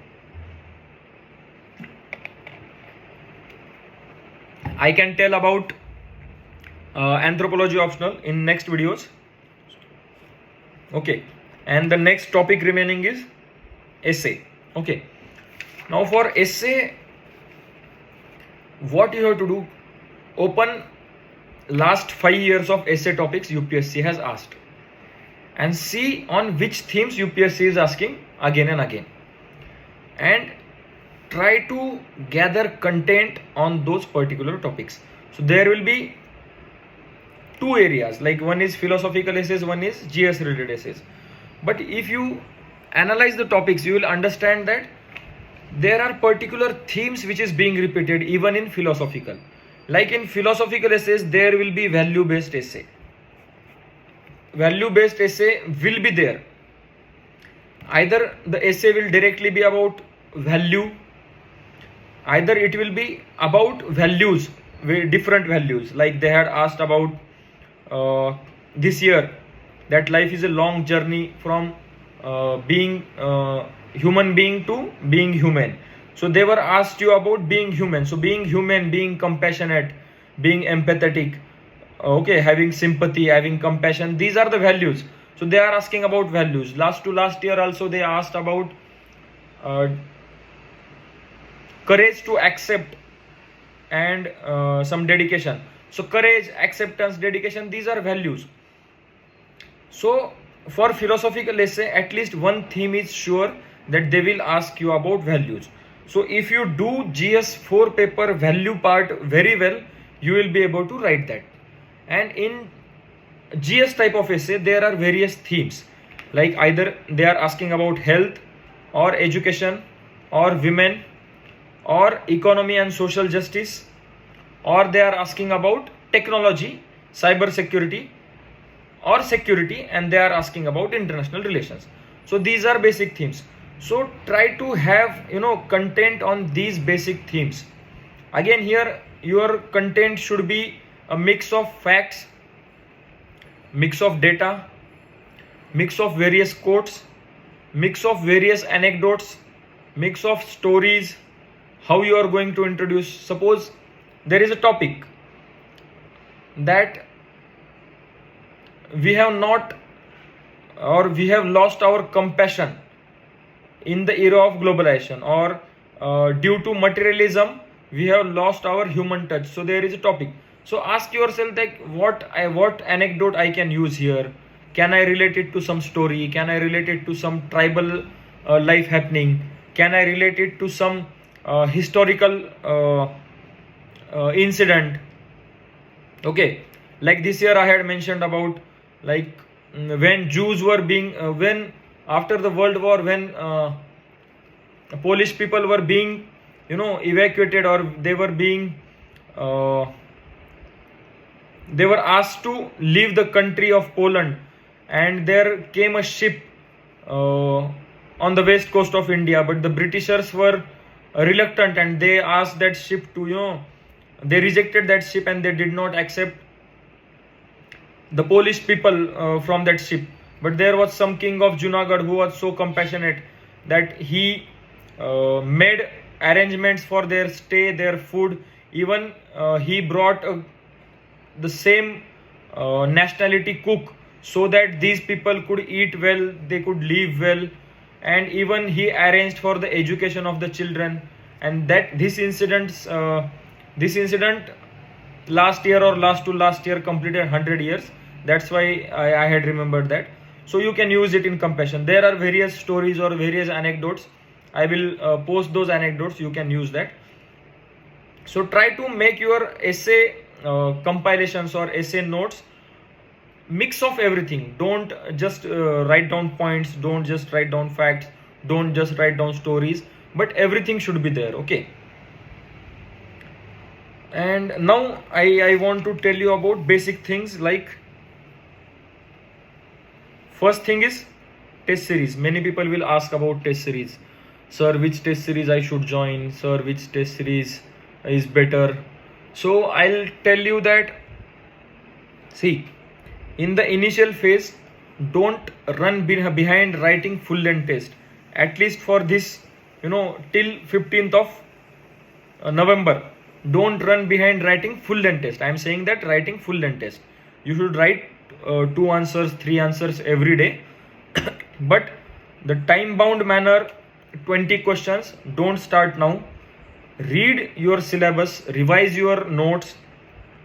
S1: I can tell about anthropology optional in next videos. Okay, and the next topic remaining is essay. Okay, now for essay, what you have to do, open last 5 years of essay topics UPSC has asked, and see on which themes UPSC is asking again and again, and try to gather content on those particular topics. So there will be 2 areas, like one is philosophical essays, one is GS related essays. But if you analyze the topics, you will understand that there are particular themes which is being repeated even in philosophical. Like in philosophical essays, there will be value based essay. Value based essay will be there. Either the essay will directly be about value, either it will be about values, different values. Like they had asked about this year, that life is a long journey from being human being to being human. So they were asked you about being human. So being human, being compassionate, being empathetic, okay, having sympathy, having compassion, these are the values. So they are asking about values. Last year also they asked about courage to accept and some dedication. So courage, acceptance, dedication, these are values. So for philosophical essay, at least one theme is sure, that they will ask you about values. So if you do GS 4 paper value part very well, you will be able to write that. And in GS type of essay, there are various themes, like either they are asking about health or education or women or economy and social justice, or they are asking about technology, cyber security or security, and they are asking about international relations. So these are basic themes. So try to have content on these basic themes. Again, here your content should be a mix of facts, mix of data, mix of various quotes, mix of various anecdotes, mix of stories. How you are going to introduce, suppose there is a topic that we have not, or we have lost our compassion in the era of globalization, or due to materialism we have lost our human touch. So there is a topic. So ask yourself, like, what anecdote I can use here. Can I relate it to some story? Can I relate it to some tribal life happening? Can I relate it to some historical incident? Okay, like this year I had mentioned about, like, when Jews were being when after the World War, when Polish people were being evacuated, or they were being they were asked to leave the country of Poland, and there came a ship on the west coast of India, but the Britishers were reluctant, and they asked that ship to they rejected that ship, and they did not accept the Polish people from that ship. But there was some king of Junagadh who was so compassionate that he made arrangements for their stay, their food. Even he brought the same nationality cook, so that these people could eat well, they could live well. And even he arranged for the education of the children. And that this incident last year or last to last year completed 100 years. That's why I had remembered that. So you can use it in compassion. There are various stories or various anecdotes. I will post those anecdotes. You can use that. So try to make your essay compilations or essay notes mix of everything. Don't just write down points, don't just write down facts, don't just write down stories, but everything should be there. Okay. And now I want to tell you about basic things. Like, first thing is test series. Many people will ask about test series. Sir, which test series I should join? Sir, which test series is better? So I'll tell you that, see, in the initial phase, don't run behind writing full length test. At least for this, till 15th of November, don't run behind writing full length test. I am saying that writing full length test, you should write 2 answers, 3 answers every day. But the time bound manner, 20 questions, don't start now. Read your syllabus, revise your notes,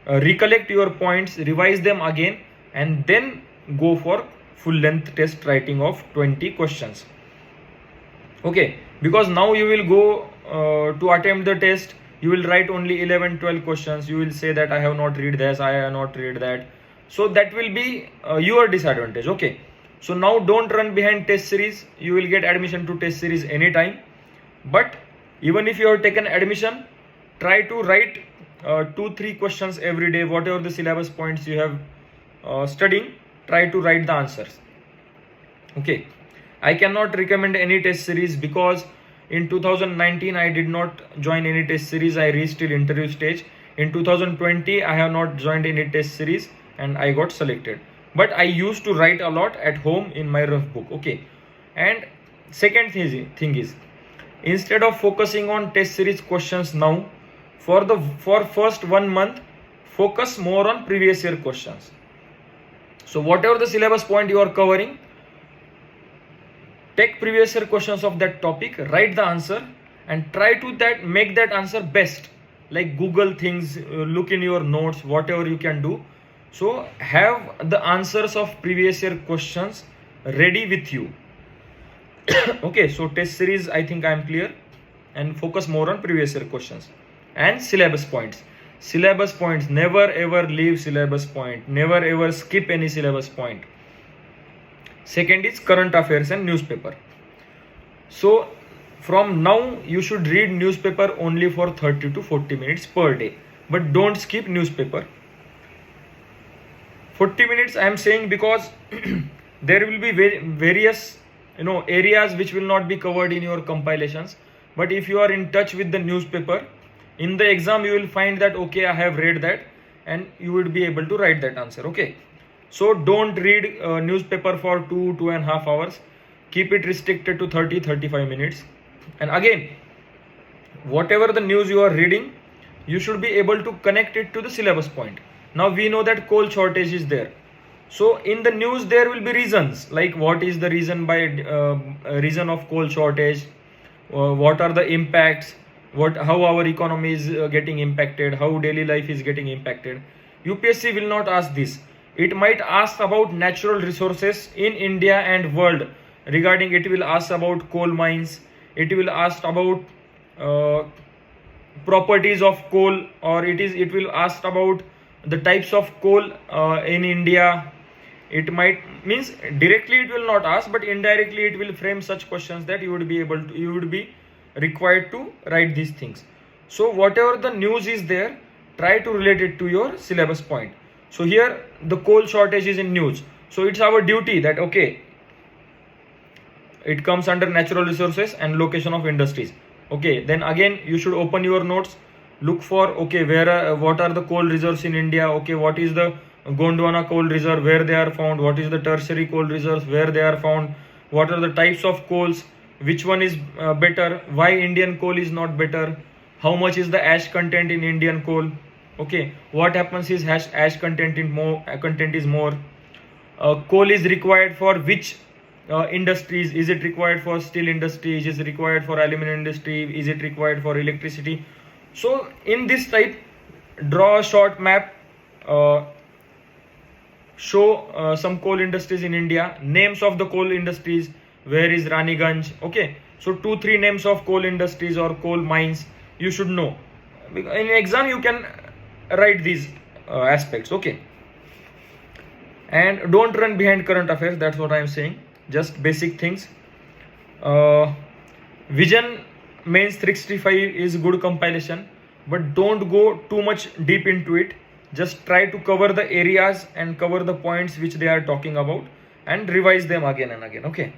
S1: recollect your points, revise them again, and then go for full length test writing of 20 questions. Okay, because now you will go to attempt the test, you will write only 11-12 questions. You will say that I have not read this, I have not read that. So that will be your disadvantage. Okay, so now don't run behind test series. You will get admission to test series anytime. But even if you have taken admission, try to write 2-3 questions every day. Whatever the syllabus points you have studying, try to write the answers. Okay, I cannot recommend any test series because in 2019 I did not join any test series. I reached till interview stage. In 2020 I have not joined any test series and I got selected. But I used to write a lot at home in my rough book. Okay, and second thing is, instead of focusing on test series questions now, for first 1 month, focus more on previous year questions. So whatever the syllabus point you are covering, take previous year questions of that topic, write the answer, and try to make that answer best. Like Google things, look in your notes, whatever you can do. So have the answers of previous year questions ready with you. Okay, so test series, I think I am clear, and focus more on previous year questions and syllabus points. Syllabus points, never ever leave syllabus point, never ever skip any syllabus point. Second is current affairs and newspaper. So from now you should read newspaper only for 30 to 40 minutes per day, but don't skip newspaper. 40 minutes I am saying because there will be various areas which will not be covered in your compilations, but if you are in touch with the newspaper, in the exam you will find that okay, I have read that, and you would be able to write that answer. Okay, so don't read newspaper for 2.5 hours. Keep it restricted to 30-35 minutes. And again, whatever the news you are reading, you should be able to connect it to the syllabus point. Now we know that coal shortage is there, so in the news there will be reasons, like what is the reason by reason of coal shortage, what are the impacts, how our economy is getting impacted, how daily life is getting impacted. UPSC will not ask this. It might ask about natural resources in India and world. Regarding it will ask about coal mines, it will ask about properties of coal, or it will ask about the types of coal in India. It might means directly it will not ask, but indirectly it will frame such questions that you would be required to write these things. So whatever the news is there, try to relate it to your syllabus point. So here the coal shortage is in news, so it's our duty that okay, it comes under natural resources and location of industries. Okay, then again you should open your notes, look for okay, where what are the coal reserves in India. Okay, what is the Gondwana coal reserve, where they are found, what is the tertiary coal reserves, where they are found, what are the types of coals, which one is better, why Indian coal is not better, how much is the ash content in Indian coal. Okay, what happens is ash content is more. Coal is required for which industries? Is it required for steel industry? Is it required for aluminum industry? Is it required for electricity? So in this type, draw a short map, show some coal industries in India, names of the coal industries, where is Raniganj. Okay, so 2-3 names of coal industries or coal mines you should know. In exam you can write these aspects. Okay, and don't run behind current affairs, that's what I am saying, just basic things. Vision Mains 365 is good compilation, but don't go too much deep into it. Just try to cover the areas and cover the points which they are talking about, and revise them again and again. Okay,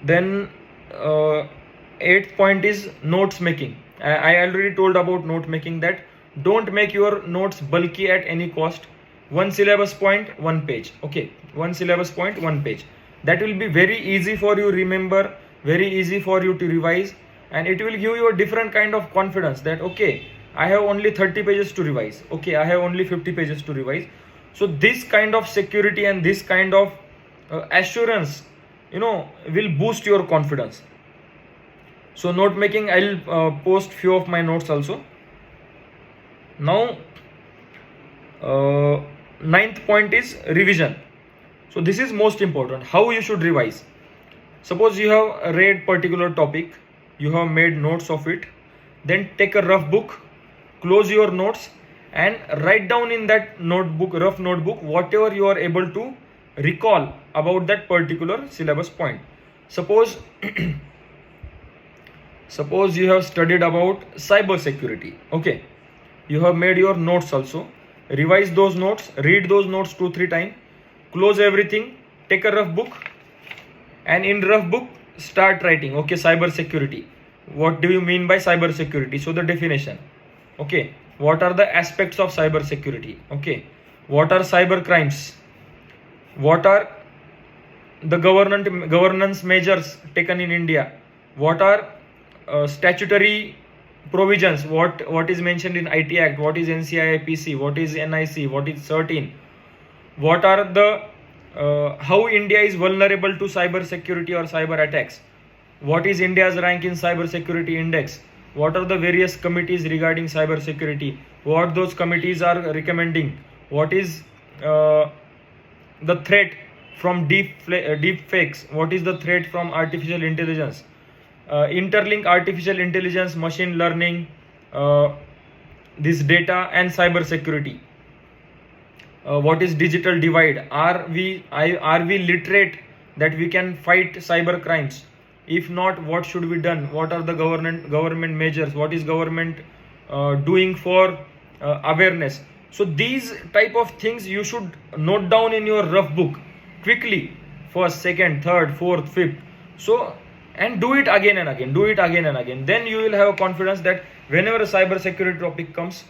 S1: then 8th point is notes making. I already told about note making, that don't make your notes bulky at any cost. One syllabus point, one page. Okay, one syllabus point, one page. That will be very easy for you remember, very easy for you to revise, and it will give you a different kind of confidence that okay, I have only 30 pages to revise. Okay, I have only 50 pages to revise. So this kind of security and this kind of assurance, will boost your confidence. So note making, I'll post few of my notes also. Now 9th point is revision. So this is most important, how you should revise. Suppose you have read particular topic, you have made notes of it, then take a rough book, close your notes, and write down in that rough notebook, whatever you are able to recall about that particular syllabus point. Suppose you have studied about cyber security. Okay, you have made your notes also, revise those notes, read those notes 2-3 times, close everything, take a rough book, and in rough book start writing. Okay, cyber security, what do you mean by cyber security? So the definition. Okay, what are the aspects of cyber security? Okay, what are cyber crimes? What are the governance measures taken in India? What are statutory provisions? What is mentioned in IT Act? What is NCI PC? What is NIC? What is CERT-In? What are the how India is vulnerable to cyber security or cyber attacks? What is India's rank in cyber security index? What are the various committees regarding cyber security? What those committees are recommending? What is the threat from deep fakes, what is the threat from artificial intelligence, interlink artificial intelligence, machine learning, this data and cyber security. What is digital divide? Are we literate that we can fight cyber crimes? If not, what should be done? What are the government measures? What is government doing for awareness? So these type of things you should note down in your rough book quickly, first, second, third, fourth, fifth. So, and do it again and again, do it again and again. Then you will have a confidence that whenever a cyber security topic comes,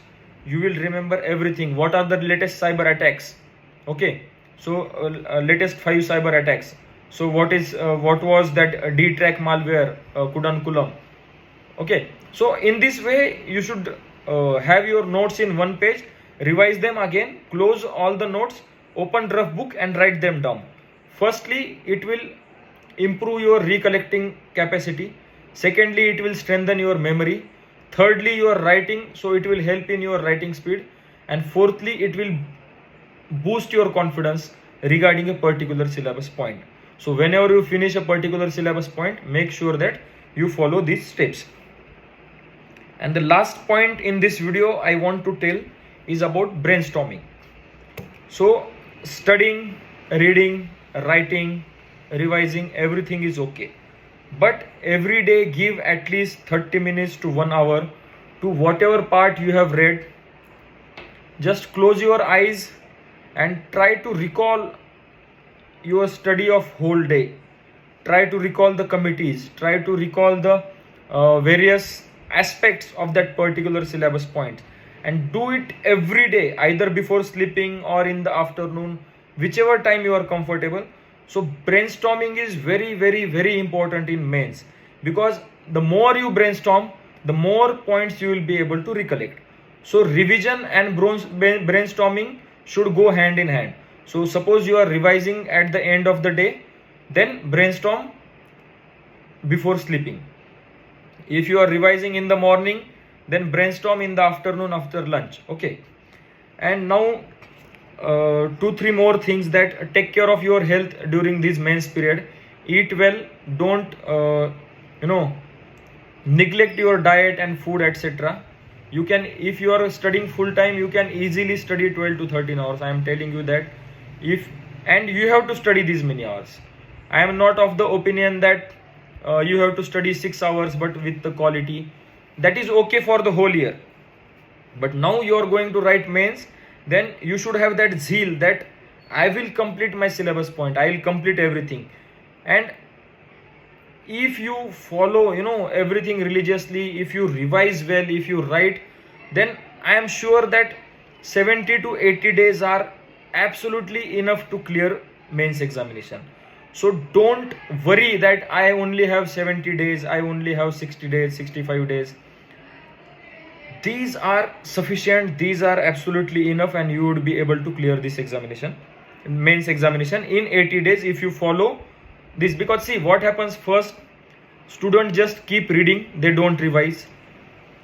S1: you will remember everything. What are the latest cyber attacks? Okay, so latest 5 cyber attacks. So what was that D-Track malware, Kudankulam? Okay, so in this way you should have your notes in one page, revise them again, close all the notes, open rough book and write them down. Firstly, it will improve your recollecting capacity. Secondly, it will strengthen your memory. Thirdly, your writing, so it will help in your writing speed. And fourthly, it will boost your confidence regarding a particular syllabus point. So whenever you finish a particular syllabus point, make sure that you follow these steps. And the last point in this video I want to tell is about brainstorming. So studying, reading, writing, revising, everything is okay. But every day give at least 30 minutes to 1 hour to whatever part you have read. Just close your eyes and try to recall your study of whole day. Try to recall the committees. Try to recall the various aspects of that particular syllabus point. And do it every day, either before sleeping or in the afternoon, whichever time you are comfortable. So brainstorming is very, very, very important in mains, because the more you brainstorm, the more points you will be able to recollect. So revision and brainstorming should go hand in hand. So suppose you are revising at the end of the day, then brainstorm before sleeping. If you are revising in the morning, then brainstorm in the afternoon after lunch. Okay. And now 2-3 more things that take care of your health during this mains period. Eat well, don't neglect your diet and food, etc. You can, if you are studying full time, you can easily study 12 to 13 hours. I am telling you that. And you have to study these many hours. I am not of the opinion that you have to study 6 hours but with the quality. That is okay for the whole year. But now you are going to write mains, then you should have that zeal that I will complete my syllabus point, I will complete everything. And if you follow everything religiously, if you revise well, if you write, then I am sure that 70 to 80 days are absolutely enough to clear mains examination. So don't worry that I only have 70 days, I only have 60 days, 65 days. These are sufficient, these are absolutely enough, and you would be able to clear this examination, mains examination, in 80 days if you follow this. Because see what happens, first students just keep reading, they don't revise.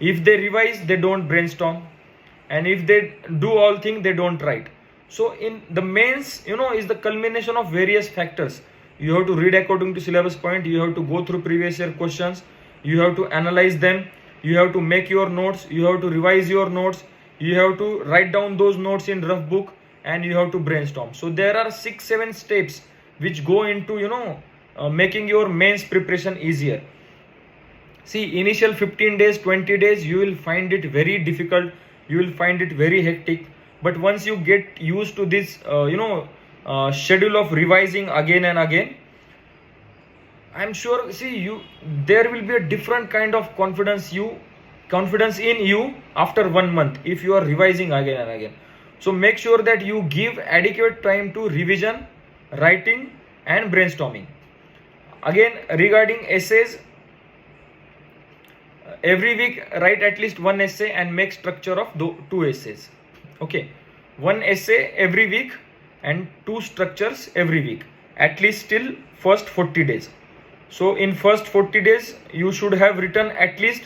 S1: If they revise, they don't brainstorm, and if they do all things, they don't write. So in the mains, is the culmination of various factors. You have to read according to syllabus point, you have to go through previous year questions, you have to analyze them, you have to make your notes, you have to revise your notes, you have to write down those notes in rough book, and you have to brainstorm. So there are 6-7 steps which go into making your mains preparation easier. See, initial 15 days, 20 days, you will find it very difficult, you will find it very hectic. But once you get used to this schedule of revising again and again, I'm sure, there will be a different kind of confidence in you after 1 month if you are revising again and again. So make sure that you give adequate time to revision, writing and brainstorming. Again, regarding essays, every week write at least 1 essay and make structure of 2 essays. Okay, 1 essay every week and 2 structures every week, at least till first 40 days. So in first 40 days, you should have written at least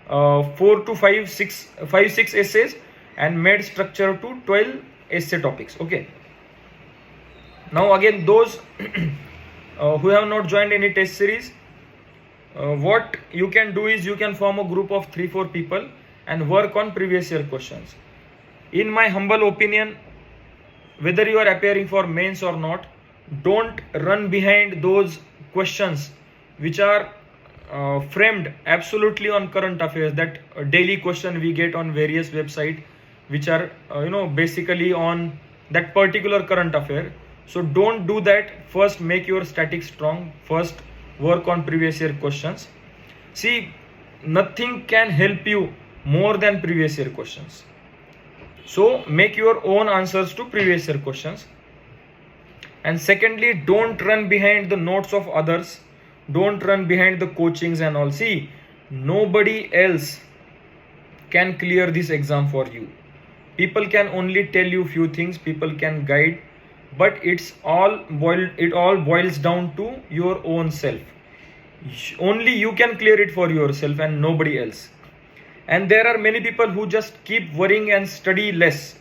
S1: 4 to 6 essays and made structure to 12 essay topics. Okay. Now again, those who have not joined any test series, what you can do is you can form a group of 3-4 people and work on previous year questions. In my humble opinion, whether you are appearing for mains or not, don't run behind those questions which are framed absolutely on current affairs, that daily question we get on various website which are basically on that particular current affair. So don't do that. First make your statics strong, first work on previous year questions. See, nothing can help you more than previous year questions. So make your own answers to previous year questions. And secondly, don't run behind the notes of others, don't run behind the coachings and all. See, nobody else can clear this exam for you. People can only tell you few things, people can guide, but it all boils down to your own self. Only you can clear it for yourself and nobody else. And there are many people who just keep worrying and study less.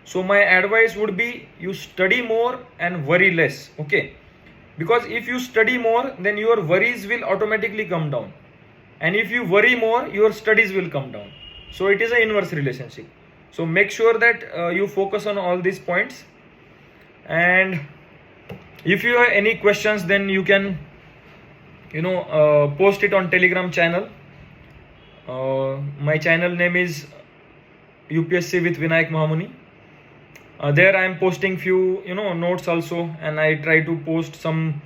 S1: So my advice would be, you study more and worry less. Okay, because if you study more, then your worries will automatically come down, and if you worry more, your studies will come down. So it is an inverse relationship. So make sure that you focus on all these points. And if you have any questions, then you can post it on Telegram channel. My channel name is UPSC with Vinayak Mahamuni. There I am posting few notes also, and I try to post some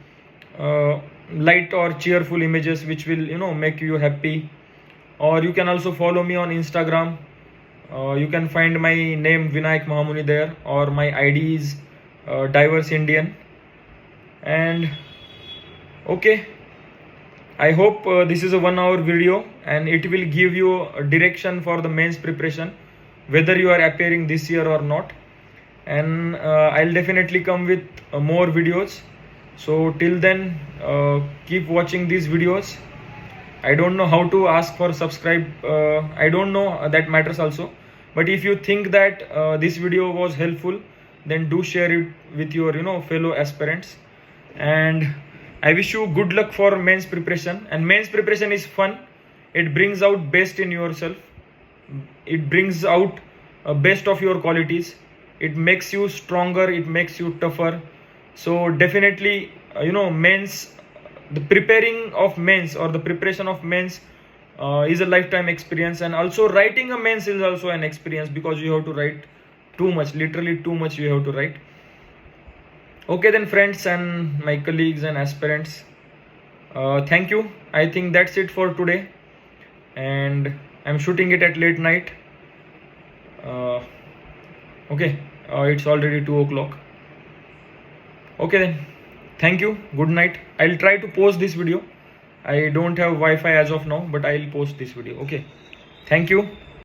S1: light or cheerful images which will make you happy. Or you can also follow me on Instagram. You can find my name Vinayak Mahamuni there, or my ID is Diverse Indian. And okay, I hope this is a 1 hour video and it will give you a direction for the mains preparation, whether you are appearing this year or not. And I'll definitely come with more videos. So till then, keep watching these videos. I don't know how to ask for subscribe. I don't know, that matters also. But if you think that this video was helpful, then do share it with your fellow aspirants. And I wish you good luck for mains preparation. And mains preparation is fun. It brings out best in yourself. It brings out best of your qualities. It makes you stronger. It makes you tougher. So definitely, mains, the preparing of mains or the preparation of mains is a lifetime experience. And also writing a mains is also an experience, because you have to write too much, literally too much you have to write. Okay then, friends and my colleagues and aspirants, thank you. I think that's it for today, and I'm shooting it at late night. Okay, it's already 2 o'clock. Okay then, thank you, good night. I'll try to post this video. I don't have Wi-Fi as of now, but I'll post this video. Okay, thank you.